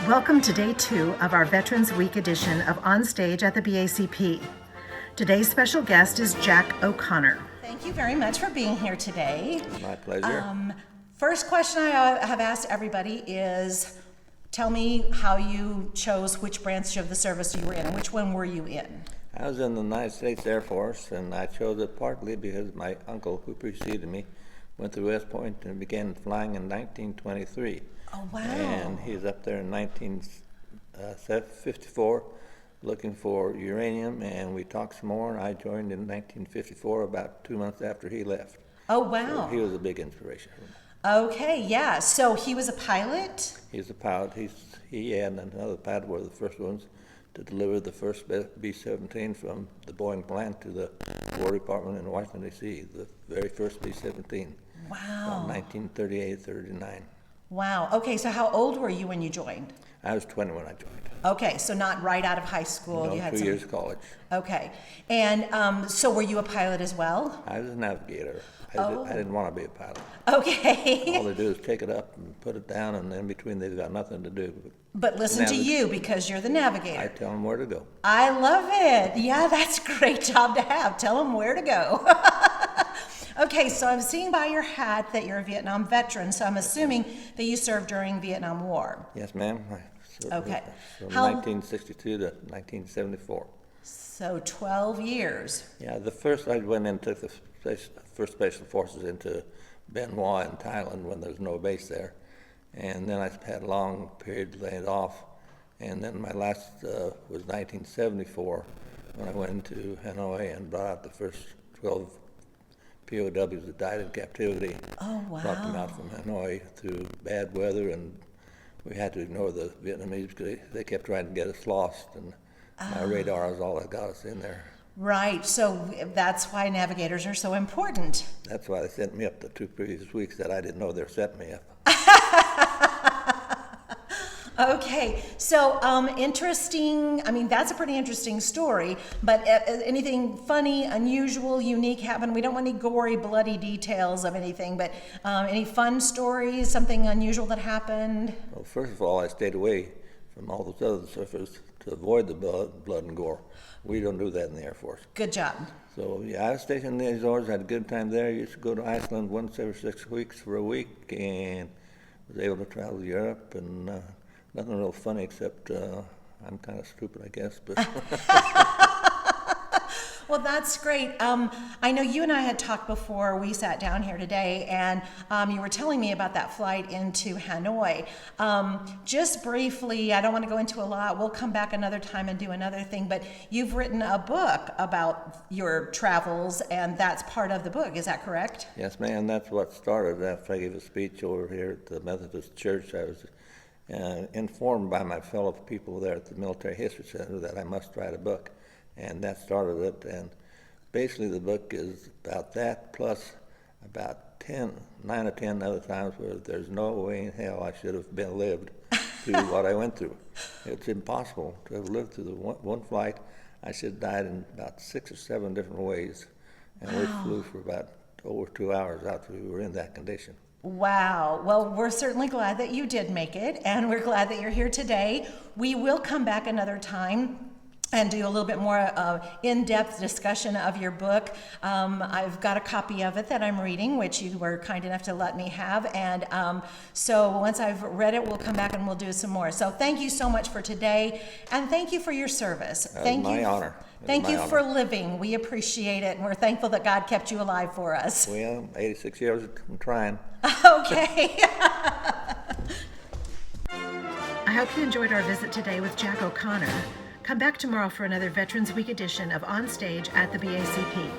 Welcome to day 2 of our Veterans Week edition of On Stage at the BACP. Today's special guest is Jack O'Connor. Thank you very much for being here today. My pleasure. First question I have asked everybody is, tell me how you chose which branch of the service you were in, and which one were you in? I was in the United States Air Force, and I chose it partly because my uncle, who preceded me, went to West Point and began flying in 1923. Oh, wow. And he's up there in 1954 looking for uranium, and we talked some more, and I joined in 1954, about 2 months after he left. Oh, wow. So he was a big inspiration for me. Okay, yeah. So he was a pilot? He's a pilot. He and another pilot were the first ones to deliver the first B-17 from the Boeing plant to the War Department in Washington, D.C., the very first B-17. Wow. 1938-39. Wow. Okay, so how old were you when you joined? I was 20 when I joined. Okay, so not right out of high school. No, You had 2 some... years college. Okay. And so were you a pilot as well? I was a navigator. Oh. I didn't want to be a pilot. Okay. All they do is take it up and put it down, and in between they've got nothing to do. But listen to you, because you're the navigator. I tell them where to go. I love it. Yeah, that's a great job to have. Tell them where to go. Okay, so I'm seeing by your hat that you're a Vietnam veteran, so I'm assuming that you served during Vietnam War. Yes, ma'am. Okay. From How- 1962 to 1974. So 12 years. Yeah, the first I went into the first Special Forces into Bien Hoa in Thailand when there was no base there, and then I had a long period laid off, and then my last was 1974 when I went into Hanoi and brought out the first 12 POWs that died in captivity. Oh, wow. Brought them out from Hanoi through bad weather, and we had to ignore the Vietnamese because they kept trying to get us lost, and my radar is all that got us in there. Right, so that's why navigators are so important. That's why they sent me up the 2 previous weeks that I didn't know they were setting me up. Okay, so interesting. I mean, that's a pretty interesting story, but anything funny, unusual, unique happened? We don't want any gory, bloody details of anything, but any fun stories, something unusual that happened? Well, first of all, I stayed away from all those other surfers to avoid the blood and gore. We don't do that in the Air Force. Good job. So, yeah, I was stationed in the Azores, had a good time there. Used to go to Iceland once every 6 weeks for a week, and was able to travel to Europe, and nothing real funny except I'm kind of stupid, I guess. But Well, that's great. I know you and I had talked before we sat down here today, and you were telling me about that flight into Hanoi. Just briefly, I don't want to go into a lot. We'll come back another time and do another thing, but you've written a book about your travels, and that's part of the book. Is that correct? yes, ma'am, that's what started after I gave a speech over here at the Methodist Church. I was informed by my fellow people there at the Military History Center that I must write a book, and that started it. And basically the book is about that, plus about 9 or 10 other times where there's no way in hell I should have been lived through what I went through. It's impossible to have lived through the one flight. I should have died in about 6 or 7 different ways, and we flew for about over 2 hours after we were in that condition. Wow. Well, we're certainly glad that you did make it, and we're glad that you're here today. We will come back another time and do a little bit more in-depth discussion of your book. I've got a copy of it that I'm reading, which you were kind enough to let me have. And so once I've read it, we'll come back and we'll do some more. So thank you so much for today, and thank you for your service. Thank my you. honor. Thank My you honor. for living. We appreciate it, and we're thankful that God kept you alive for us. Well, 86 years, I'm trying. Okay. I hope you enjoyed our visit today with Jack O'Connor. Come back tomorrow for another Veterans Week edition of On Stage at the BACP.